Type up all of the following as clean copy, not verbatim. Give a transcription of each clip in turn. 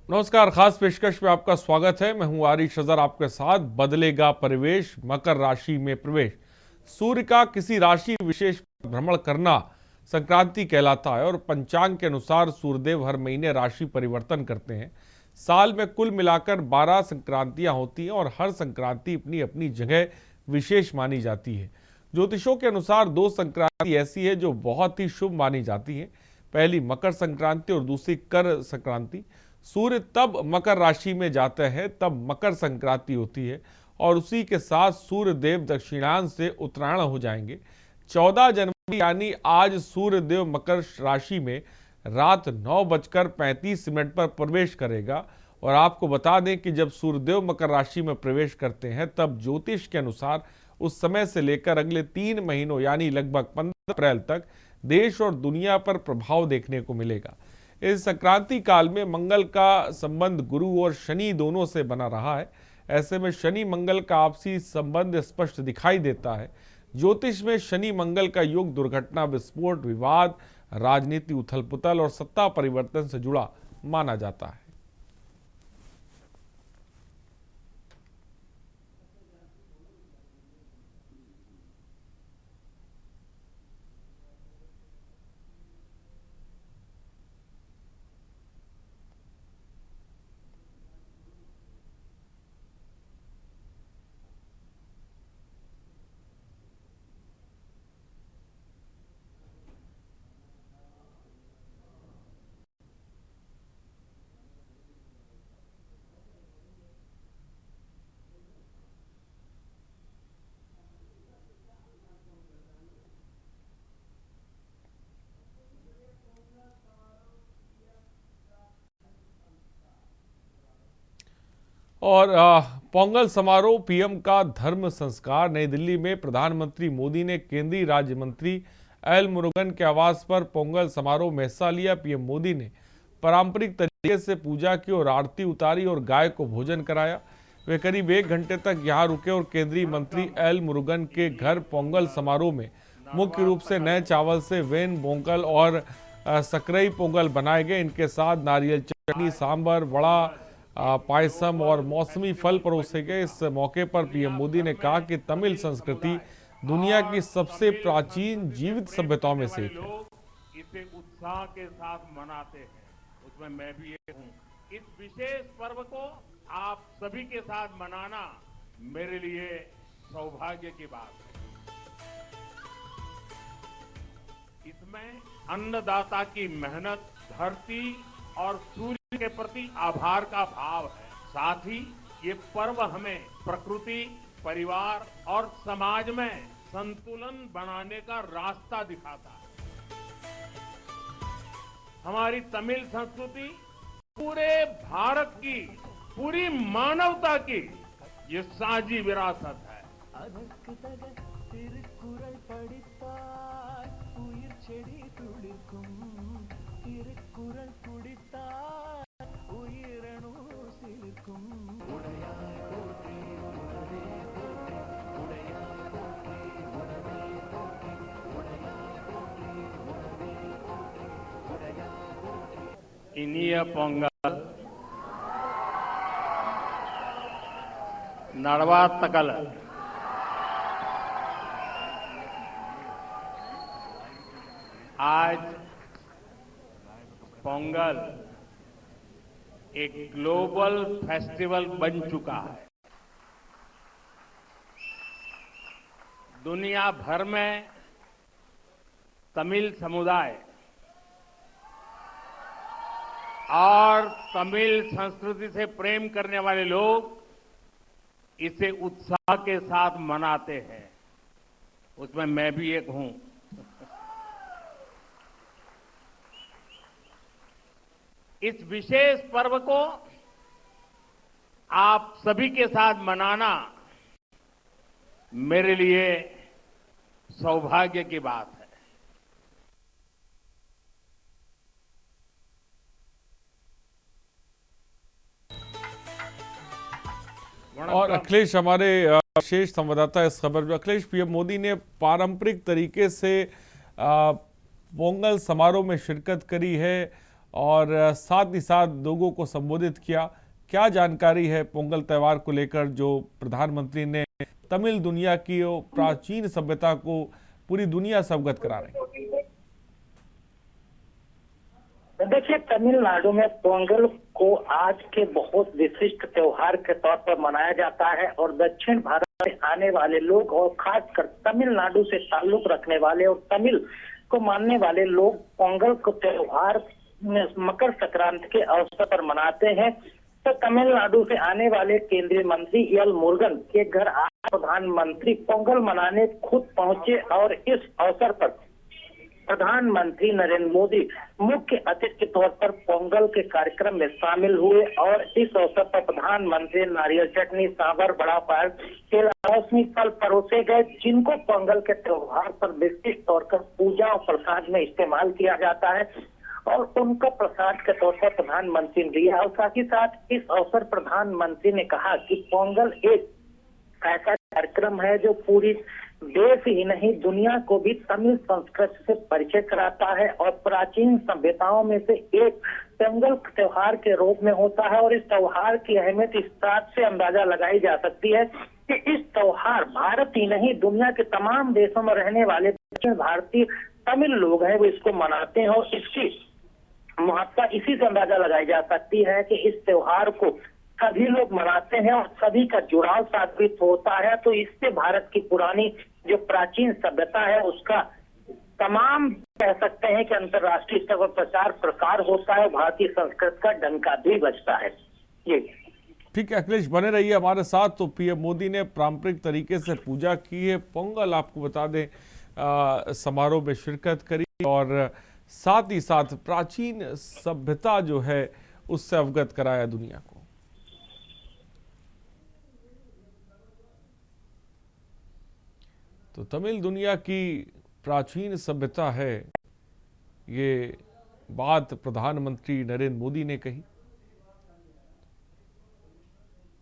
नमस्कार, खास पेशकश में आपका स्वागत है। मैं हूं आरिश अजहर आपके साथ। बदलेगा परिवेश, मकर राशि में प्रवेश। सूर्य का किसी राशि विशेष पर भ्रमण करना संक्रांति कहलाता है और पंचांग के अनुसार सूर्यदेव हर महीने राशि परिवर्तन करते हैं। साल में कुल मिलाकर 12 संक्रांतियां होती हैं और हर संक्रांति अपनी अपनी जगह विशेष मानी जाती है। ज्योतिषों के अनुसार दो संक्रांति ऐसी है जो बहुत ही शुभ मानी जाती हैं। पहली मकर संक्रांति और दूसरी कर संक्रांति। सूर्य तब मकर राशि में जाते हैं तब मकर संक्रांति होती है और उसी के साथ सूर्य देव दक्षिणांश से उत्तरायण हो जाएंगे। 14 जनवरी यानी आज सूर्य देव मकर राशि में रात 9:35 पर प्रवेश करेगा। और आपको बता दें कि जब सूर्यदेव मकर राशि में प्रवेश करते हैं तब ज्योतिष के अनुसार उस समय से लेकर अगले 3 महीनों यानी लगभग 15 अप्रैल तक देश और दुनिया पर प्रभाव देखने को मिलेगा। इस संक्रांति काल में मंगल का संबंध गुरु और शनि दोनों से बना रहा है। ऐसे में शनि मंगल का आपसी संबंध स्पष्ट दिखाई देता है। ज्योतिष में शनि मंगल का योग दुर्घटना, विस्फोट, विवाद, राजनीति उथल पुथल और सत्ता परिवर्तन से जुड़ा माना जाता है। और पोंगल समारोह, पीएम का धर्म संस्कार। नई दिल्ली में प्रधानमंत्री मोदी ने केंद्रीय राज्य मंत्री एल मुरुगन के आवास पर पोंगल समारोह में हिस्सा लिया। पीएम मोदी ने पारंपरिक तरीके से पूजा की और आरती उतारी और गाय को भोजन कराया। वे करीब 1 घंटे तक यहां रुके और केंद्रीय मंत्री एल मुरुगन के घर पोंगल समारोह में मुख्य रूप से नए चावल से वेन पोंगल और सकरई पोंगल बनाए गए। इनके साथ नारियल चटनी, सांभर, वड़ा, पायसम और मौसमी फल परोसे गए। इस मौके पर पीएम मोदी ने कहा कि तमिल संस्कृति दुनिया की सबसे प्राचीन जीवित सभ्यताओं में से एक है। इसे उत्साह के साथ मनाते हैं, उसमें मैं भी एक हूं। इस विशेष पर्व को आप सभी के साथ मनाना मेरे लिए सौभाग्य की बात है। इसमें अन्नदाता की मेहनत, धरती और सूर्य के प्रति आभार का भाव है। साथ ही ये पर्व हमें प्रकृति, परिवार और समाज में संतुलन बनाने का रास्ता दिखाता है। हमारी तमिल संस्कृति पूरे भारत की, पूरी मानवता की ये साझी विरासत है। इनिय पोंगल नड़वातकल आज पोंगल एक ग्लोबल फेस्टिवल बन चुका है। दुनिया भर में तमिल समुदाय और तमिल संस्कृति से प्रेम करने वाले लोग इसे उत्साह के साथ मनाते हैं, उसमें मैं भी एक हूं। इस विशेष पर्व को आप सभी के साथ मनाना मेरे लिए सौभाग्य की बात है। और अखिलेश हमारे विशेष संवाददाता इस खबर में। अखिलेश, पीएम मोदी ने पारंपरिक तरीके से पोंगल समारोह में शिरकत करी है और साथ ही साथ लोगों को संबोधित किया। क्या जानकारी है पोंगल त्यौहार को लेकर जो प्रधानमंत्री ने तमिल दुनिया की प्राचीन सभ्यता को पूरी दुनिया से अवगत करा रहे हैं? देखिए, तमिलनाडु में पोंगल को आज के बहुत विशिष्ट त्योहार के तौर पर मनाया जाता है और दक्षिण भारत से आने वाले लोग और खासकर तमिलनाडु से ताल्लुक रखने वाले और तमिल को मानने वाले लोग पोंगल को त्योहार मकर संक्रांति के अवसर पर मनाते हैं। तो तमिलनाडु से आने वाले केंद्रीय मंत्री एल मुरुगन के घर आज प्रधानमंत्री पोंगल मनाने खुद पहुंचे और इस अवसर पर प्रधानमंत्री नरेंद्र मोदी मुख्य अतिथि के तौर पर पोंगल के कार्यक्रम में शामिल हुए और इस अवसर पर प्रधानमंत्री नारियल चटनी, सांभर, बड़ा पाव, केला, मौसमी फल परोसे गए, जिनको पोंगल के त्योहार पर विशिष्ट तौर पर पूजा और प्रसाद में इस्तेमाल किया जाता है और उनका प्रसाद के तौर पर प्रधानमंत्री ने दिया। और साथ ही साथ इस अवसर प्रधानमंत्री ने कहा कि पोंगल एक ऐसा कार्यक्रम है जो पूरी देश ही नहीं दुनिया को भी तमिल संस्कृति से परिचय कराता है और प्राचीन सभ्यताओं में से एक पोंगल त्योहार के रूप में होता है। और इस त्योहार की अहमियत इस बात से अंदाजा लगाई जा सकती है कि इस त्योहार भारत ही नहीं दुनिया के तमाम देशों में रहने वाले दक्षिण भारतीय तमिल लोग हैं वो इसको मनाते हैं और इसकी महत्ता इसी से अंदाजा लगाई जा सकती है कि इस त्योहार को सभी लोग मनाते हैं और सभी का जुड़ाव साबित होता है। तो इससे भारत की पुरानी जो प्राचीन सभ्यता है उसका तमाम कह सकते हैं कि अंतर्राष्ट्रीय स्तर पर प्रचार प्रसार होता है, भारतीय संस्कृति का डंका भी बजता है। ये ठीक है अखिलेश, बने रहिए हमारे साथ। तो पीएम मोदी ने पारंपरिक तरीके से पूजा की है, पोंगल आपको बता दें समारोह में शिरकत करी और साथ ही साथ प्राचीन सभ्यता जो है उससे अवगत कराया दुनिया को। तो तमिल दुनिया की प्राचीन सभ्यता है, ये बात प्रधानमंत्री नरेंद्र मोदी ने कही।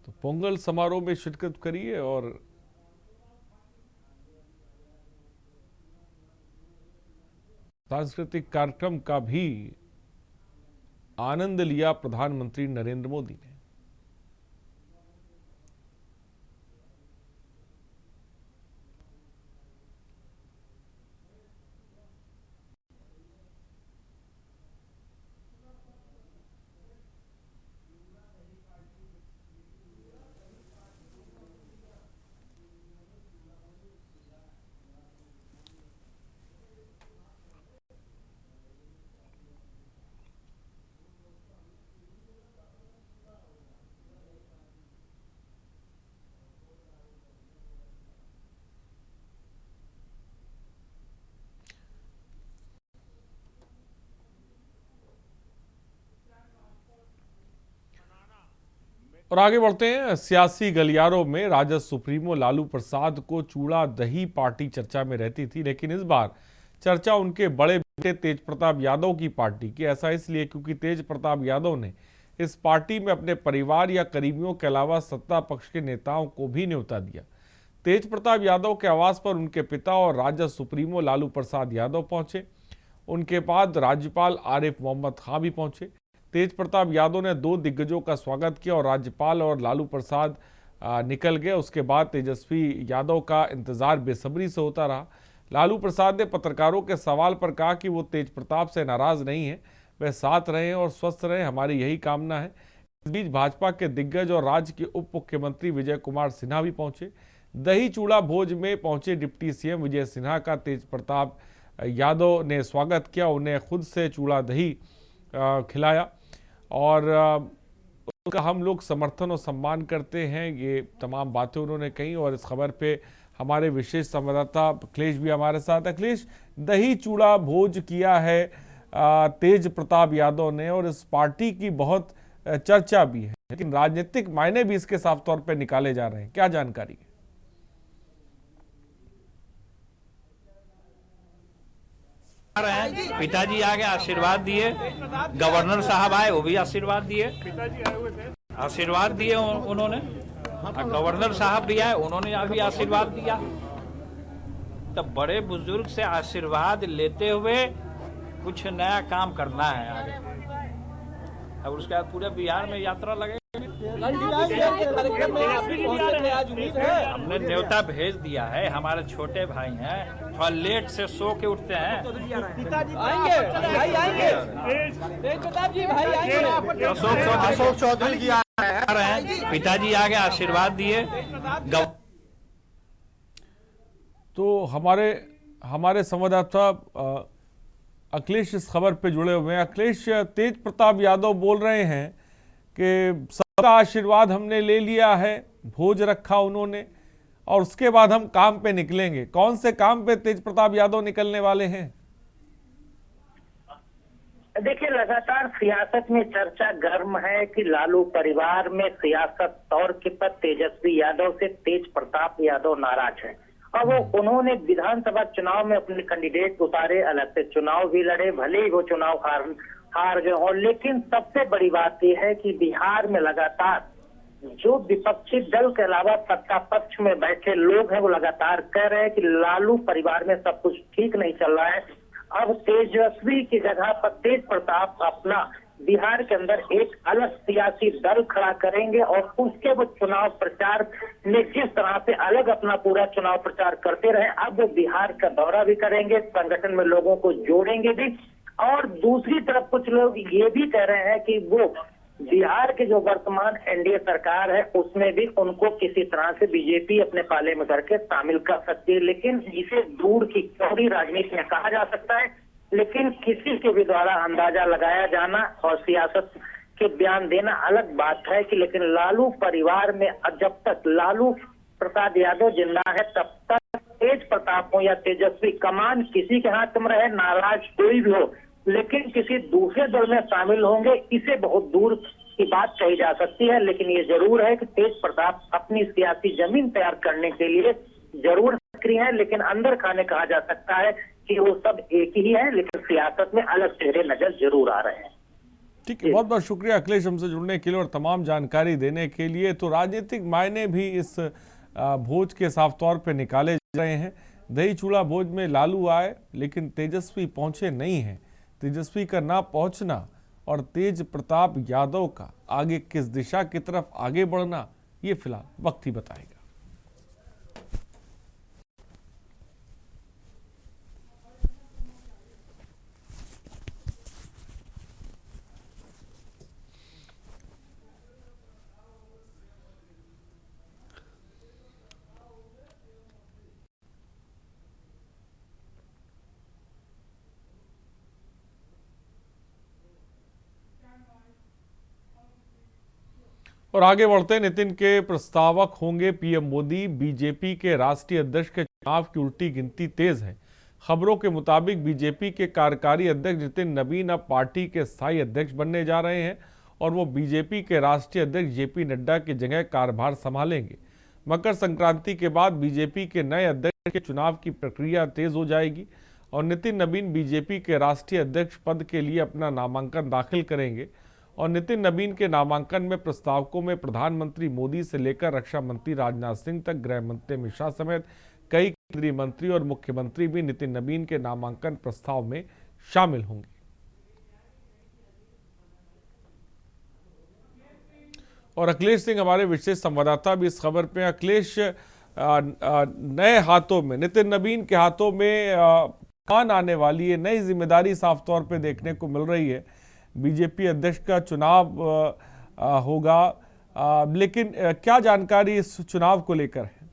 तो पोंगल समारोह में शिरकत करिए और सांस्कृतिक कार्यक्रम का भी आनंद लिया प्रधानमंत्री नरेंद्र मोदी ने। और आगे बढ़ते हैं। सियासी गलियारों में राजद सुप्रीमो लालू प्रसाद को चूड़ा दही पार्टी चर्चा में रहती थी, लेकिन इस बार चर्चा उनके बड़े बेटे तेज प्रताप यादव की पार्टी की। ऐसा इसलिए क्योंकि तेज प्रताप यादव ने इस पार्टी में अपने परिवार या करीबियों के अलावा सत्ता पक्ष के नेताओं को भी न्योता दिया। तेज प्रताप यादव के आवास पर उनके पिता और राजद सुप्रीमो लालू प्रसाद यादव पहुंचे। उनके बाद राज्यपाल आरिफ मोहम्मद खां भी पहुंचे। तेज प्रताप यादव ने दो दिग्गजों का स्वागत किया और राज्यपाल और लालू प्रसाद निकल गए। उसके बाद तेजस्वी यादव का इंतजार बेसब्री से होता रहा। लालू प्रसाद ने पत्रकारों के सवाल पर कहा कि वो तेज प्रताप से नाराज नहीं है, वह साथ रहे और स्वस्थ रहे, हमारी यही कामना है। इस बीच भाजपा के दिग्गज और राज्य के उप मुख्यमंत्री विजय कुमार सिन्हा भी पहुंचे। दही चूड़ा भोज में पहुंचे डिप्टी सीएम विजय सिन्हा का तेज प्रताप यादव ने स्वागत किया, उन्हें खुद से चूड़ा दही खिलाया और उनका हम लोग समर्थन और सम्मान करते हैं। ये तमाम बातें उन्होंने कही और इस खबर पे हमारे विशेष संवाददाता अखिलेश भी हमारे साथ। अखिलेश, दही चूड़ा भोज किया है तेज प्रताप यादव ने और इस पार्टी की बहुत चर्चा भी है, लेकिन राजनीतिक मायने भी इसके साफ तौर पे निकाले जा रहे हैं, क्या जानकारी है? पिताजी आगे आशीर्वाद दिए, गवर्नर साहब आए वो भी आशीर्वाद दिए, पिताजी आए हुए थे, आशीर्वाद दिए उन्होंने, गवर्नर साहब भी आए उन्होंने अभी आशीर्वाद दिया। तब बड़े बुजुर्ग से आशीर्वाद लेते हुए कुछ नया काम करना है आगे। और उसके बाद पूरे बिहार में यात्रा लगेगी। हमने न्योता भेज दिया है, हमारे छोटे भाई हैं, थोड़ा लेट से सो के उठते हैं। अशोक चौधरी जी आ रहे हैं, पिताजी आगे आशीर्वाद दिए। तो हमारे संवाददाता अखिलेश इस खबर पे जुड़े हुए हैं। अखिलेश, तेज प्रताप यादव बोल रहे हैं कि सबका आशीर्वाद हमने ले लिया है, भोज रखा उन्होंने, और उसके बाद हम काम पे निकलेंगे। कौन से काम पे तेज प्रताप यादव निकलने वाले हैं? देखिए, लगातार सियासत में चर्चा गर्म है कि लालू परिवार में सियासत तौर के पर तेजस्वी यादव से तेज प्रताप यादव नाराज है और वो उन्होंने विधानसभा चुनाव में अपने कैंडिडेट उतारे, अलग से चुनाव भी लड़े, भले ही वो चुनाव हार गए हो। लेकिन सबसे बड़ी बात यह है कि बिहार में लगातार जो विपक्षी दल के अलावा सत्ता पक्ष में बैठे लोग हैं वो लगातार कह रहे हैं कि लालू परिवार में सब कुछ ठीक नहीं चल रहा है। अब तेजस्वी की जगह पर तेज प्रताप अपना बिहार के अंदर एक अलग सियासी दल खड़ा करेंगे और उसके वो चुनाव प्रचार में जिस तरह से अलग अपना पूरा चुनाव प्रचार करते रहे, अब वो बिहार का दौरा भी करेंगे, संगठन में लोगों को जोड़ेंगे भी। और दूसरी तरफ कुछ लोग ये भी कह रहे हैं कि वो बिहार के जो वर्तमान एनडीए सरकार है उसमें भी उनको किसी तरह से बीजेपी अपने पाले में करके शामिल कर सकती है। लेकिन इसे दूर की चौड़ी राजनीति में कहा जा सकता है, लेकिन किसी के भी द्वारा अंदाजा लगाया जाना और सियासत के बयान देना अलग बात है कि लेकिन लालू परिवार में जब तक लालू प्रसाद यादव जिंदा है तब तक तेज प्रताप हो या तेजस्वी, कमान किसी के हाथ में रहे, नाराज कोई भी हो, लेकिन किसी दूसरे दल में शामिल होंगे, इसे बहुत दूर की बात कही जा सकती है। लेकिन ये जरूर है कि तेज प्रताप अपनी सियासी जमीन तैयार करने के लिए जरूर सक्रिय है, लेकिन अंदर खाने कहा जा सकता है कि वो सब एक ही है, लेकिन सियासत में अलग चेहरे नजर जरूर आ रहे हैं। ठीक है, बहुत बहुत शुक्रिया अखिलेश हमसे जुड़ने के लिए और तमाम जानकारी देने के लिए। तो राजनीतिक मायने भी इस भोज के साफ तौर पे निकाले जा रहे हैं। दही चूड़ा भोज में लालू आए लेकिन तेजस्वी पहुंचे नहीं हैं। तेजस्वी का ना पहुंचना और तेज प्रताप यादव का आगे किस दिशा की तरफ आगे बढ़ना, ये फिलहाल वक्त ही बताएगा। और आगे बढ़ते, नितिन के प्रस्तावक होंगे पीएम मोदी। बीजेपी के राष्ट्रीय अध्यक्ष के चुनाव की उल्टी गिनती तेज है। खबरों के मुताबिक बीजेपी के कार्यकारी अध्यक्ष नितिन नबीन अब पार्टी के स्थायी अध्यक्ष बनने जा रहे हैं और वो बीजेपी के राष्ट्रीय अध्यक्ष जेपी नड्डा की जगह कार्यभार संभालेंगे। मकर संक्रांति के बाद बीजेपी के नए अध्यक्ष के चुनाव की प्रक्रिया तेज हो जाएगी और नितिन नबीन बीजेपी के राष्ट्रीय अध्यक्ष पद के लिए अपना नामांकन दाखिल करेंगे। और नितिन नबीन के नामांकन में प्रस्तावकों में प्रधानमंत्री मोदी से लेकर रक्षा मंत्री राजनाथ सिंह तक, गृह मंत्री अमित शाह समेत कई केंद्रीय मंत्री और मुख्यमंत्री भी नितिन नबीन के नामांकन प्रस्ताव में शामिल होंगे। और अखिलेश सिंह हमारे विशेष संवाददाता भी इस खबर पे। अखिलेश, नए हाथों में, नितिन नबीन के हाथों में कौन आने वाली है? नई जिम्मेदारी साफ तौर पे देखने को मिल रही है। बीजेपी अध्यक्ष का चुनाव होगा, लेकिन क्या जानकारी इस चुनाव को लेकर है?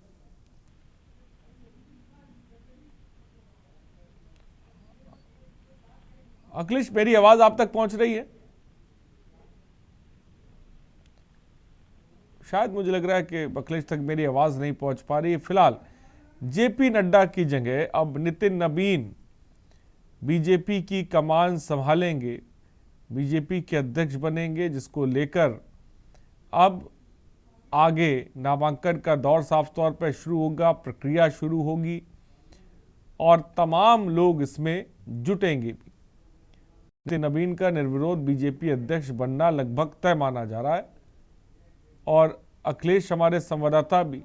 अखिलेश, मेरी आवाज आप तक पहुंच रही है? शायद मुझे लग रहा है कि अखिलेश तक मेरी आवाज नहीं पहुंच पा रही है। फिलहाल जेपी नड्डा की जगह अब नितिन नबीन बीजेपी की कमान संभालेंगे, बीजेपी के अध्यक्ष बनेंगे, जिसको लेकर अब आगे नामांकन का दौर साफ तौर पर शुरू होगा, प्रक्रिया शुरू होगी और तमाम लोग इसमें जुटेंगे भी। नितिन नबीन का निर्विरोध बीजेपी अध्यक्ष बनना लगभग तय माना जा रहा है और अखिलेश हमारे संवाददाता भी।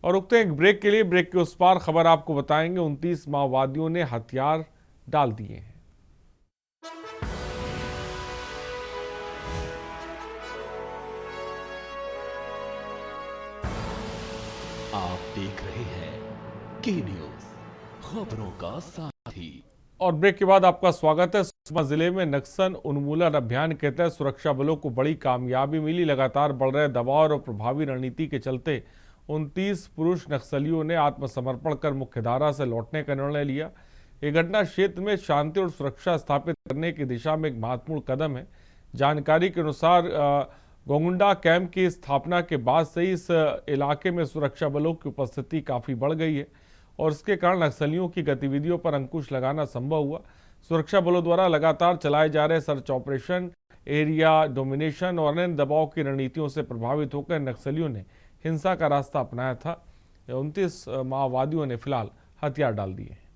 और रुकते हैं एक ब्रेक के लिए। ब्रेक के उस पार खबर आपको बताएंगे, 29 माओवादियों ने हथियार डाल दिए हैं। देख रहे हैं के न्यूज, खबरों का साथी। और ब्रेक के बाद आपका स्वागत है। सुकमा जिले में नक्सल उन्मूलन अभियान के तहत सुरक्षा बलों को बड़ी कामयाबी मिली। लगातार बढ़ रहे दबाव और प्रभावी रणनीति के चलते 29 पुरुष नक्सलियों ने आत्मसमर्पण कर मुख्यधारा से लौटने का निर्णय लिया। ये घटना क्षेत्र में शांति और सुरक्षा स्थापित करने की दिशा में एक महत्वपूर्ण कदम है। जानकारी के अनुसार गोगुंडा कैंप की स्थापना के बाद से ही इस इलाके में सुरक्षा बलों की उपस्थिति काफ़ी बढ़ गई है और इसके कारण नक्सलियों की गतिविधियों पर अंकुश लगाना संभव हुआ। सुरक्षा बलों द्वारा लगातार चलाए जा रहे सर्च ऑपरेशन, एरिया डोमिनेशन और अन्य दबाव की रणनीतियों से प्रभावित होकर नक्सलियों ने हिंसा का रास्ता अपनाया था। 29 माओवादियों ने फिलहाल हथियार डाल दिए हैं।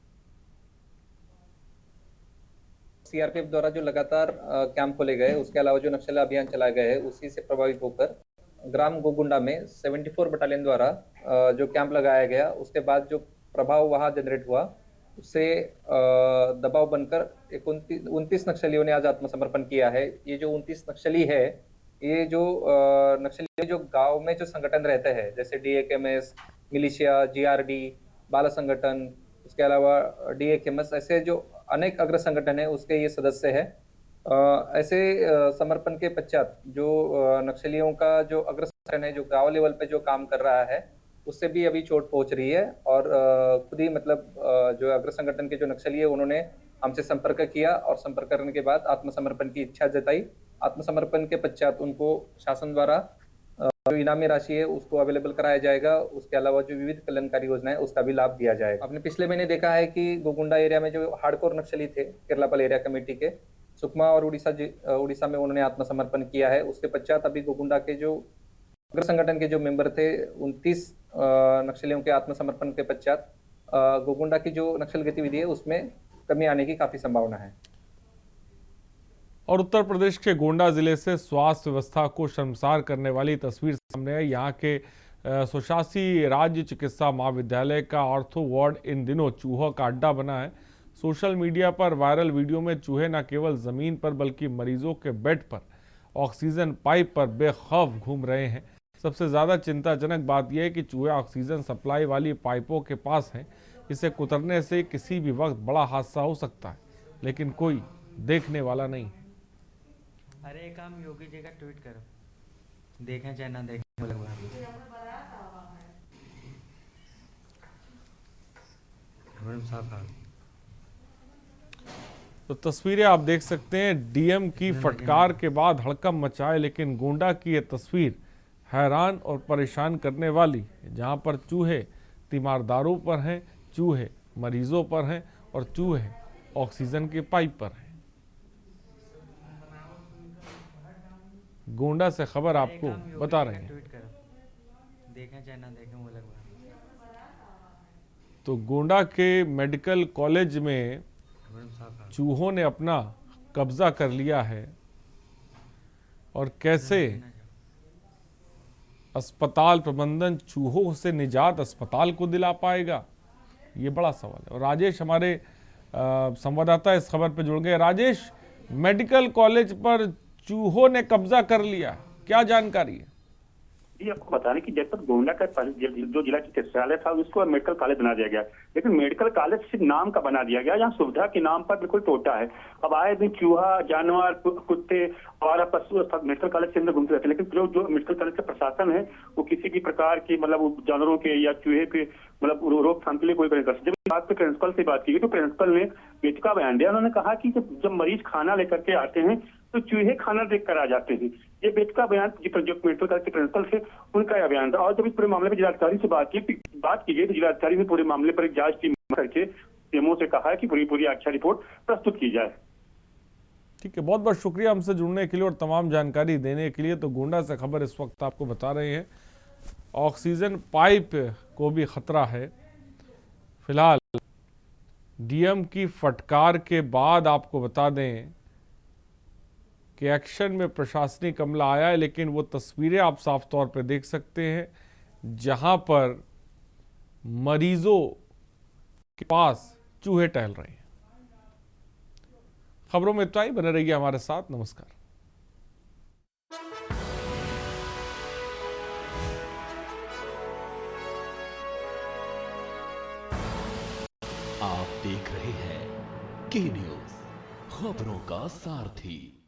सीआरपीएफ द्वारा जो लगातार कैंप खोले गए, उसके अलावा जो नक्सल अभियान चलाए गए हैं, उसी से प्रभावित होकर ग्राम गोगुंडा में 74 बटालियन द्वारा जो कैंप लगाया गया, उसके बाद जो प्रभाव वहां जनरेट हुआ, उससे दबाव बनकर 29 नक्सलियों ने आज आत्मसमर्पण किया है। ये जो 29 नक्सली है, ये जो नक्सली जो गांव में जो संगठन रहते हैं, जैसे DAKMS, मिलिशिया, GRD, बाला संगठन, उसके अलावा DAKMS, ऐसे जो अनेक अग्र संगठन है, उसके ये सदस्य है। ऐसे समर्पण के पश्चात जो नक्सलियों का जो अग्र संगठन है, जो गांव लेवल पे जो काम कर रहा है, उससे भी अभी चोट पहुंच रही है और खुद ही मतलब जो अग्र संगठन के जो नक्सली है, उन्होंने हमसे संपर्क किया और संपर्क करने के बाद आत्मसमर्पण की इच्छा जताई। आत्मसमर्पण के पश्चात उनको शासन द्वारा जो इनामी राशि है उसको अवेलेबल कराया जाएगा। उसके अलावा जो विविध कल्याणकारी योजनाएं, उसका भी लाभ दिया जाएगा। आपने पिछले महीने देखा है कि गोगुंडा एरिया में जो हार्डकोर नक्सली थे, केरलापल एरिया कमेटी के, सुकमा और उड़ीसा में उन्होंने आत्मसमर्पण किया है। उसके पश्चात अभी गोगुंडा के जो अग्र संगठन के जो मेंबर थे, 29 नक्सलियों के आत्मसमर्पण के पश्चात गोगुंडा की जो नक्सल गतिविधि है, उसमें कमी आने की काफी संभावना है। और उत्तर प्रदेश के गोंडा जिले से स्वास्थ्य व्यवस्था को शर्मसार करने वाली तस्वीर सामने आई। यहाँ के स्वशासी राज्य चिकित्सा महाविद्यालय का ऑर्थो वार्ड इन दिनों चूहों का अड्डा बना है। सोशल मीडिया पर वायरल वीडियो में चूहे न केवल जमीन पर बल्कि मरीजों के बेड पर, ऑक्सीजन पाइप पर बेखौफ घूम रहे हैं। सबसे ज़्यादा चिंताजनक बात यह है कि चूहे ऑक्सीजन सप्लाई वाली पाइपों के पास हैं। इसे कुतरने से किसी भी वक्त बड़ा हादसा हो सकता है, लेकिन कोई देखने वाला नहीं। अरे एक काम योगी जी का ट्वीट करो, देखें चाहे ना देखें। तो तस्वीरें आप देख सकते हैं। डीएम की फटकार के बाद हड़कंप मचाए, लेकिन गोंडा की ये तस्वीर हैरान और परेशान करने वाली, जहां पर चूहे तीमारदारों पर हैं, चूहे मरीजों पर हैं और चूहे ऑक्सीजन के पाइप पर हैं। गोंडा से खबर आपको बता रहे हैं। देखें चाहे ना देखें, वो अलग बात। तो गोंडा के मेडिकल कॉलेज में चूहों ने अपना कब्जा कर लिया है और कैसे अस्पताल प्रबंधन चूहों से निजात अस्पताल को दिला पाएगा, ये बड़ा सवाल है। और राजेश हमारे संवाददाता इस खबर पे जुड़ गए। राजेश, मेडिकल कॉलेज पर चूहों ने कब्जा कर लिया, क्या जानकारी है? जी, आपको बता दें कि जनपद गोंडा का जो जिला चिकित्सालय था, उसको मेडिकल कॉलेज बना दिया गया, लेकिन मेडिकल कॉलेज सिर्फ नाम का बना दिया गया। यहाँ सुविधा के नाम पर बिल्कुल टोटा है। अब आए दिन चूहा, जानवर, कुत्ते और पशु मेडिकल कॉलेज के अंदर घूमते रहते हैं, लेकिन जो मेडिकल कॉलेज का प्रशासन है, वो किसी भी प्रकार की मतलब जानवरों के या चूहे के मतलब रोकथाम के लिए कोई नहीं कर सकते। जब बात प्रिंसिपल से बात की गई तो प्रिंसिपल ने बेतुका बयान दिया। उन्होंने कहा कि जब मरीज खाना लेकर के आते हैं तो चूहे खाना देख कर आ जाते हैं। ये बेतुका बयान जो मेडिकल कॉलेज के प्रिंसिपल थे, उनका बयान था। और जब इस पूरे मामले पर जिलाधिकारी से बात की गई तो जिलाधिकारी ने पूरे मामले पर एक जांच टीम करके सीएमओ से कहा है कि पूरी अच्छा रिपोर्ट प्रस्तुत की जाए। ठीक है, बहुत बहुत शुक्रिया हमसे जुड़ने के लिए और तमाम जानकारी देने के लिए। तो गोंडा से खबर इस वक्त आपको बता रहे हैं, ऑक्सीजन पाइप को भी खतरा है। फिलहाल डीएम की फटकार के बाद आपको बता दें कि एक्शन में प्रशासनिक अमला आया है, लेकिन वो तस्वीरें आप साफ तौर पर देख सकते हैं जहां पर मरीजों के पास चूहे टहल रहे हैं। खबरों में इतना ही, बने रहिए हमारे साथ। नमस्कार। देख रहे हैं के न्यूज, खबरों का सारथी।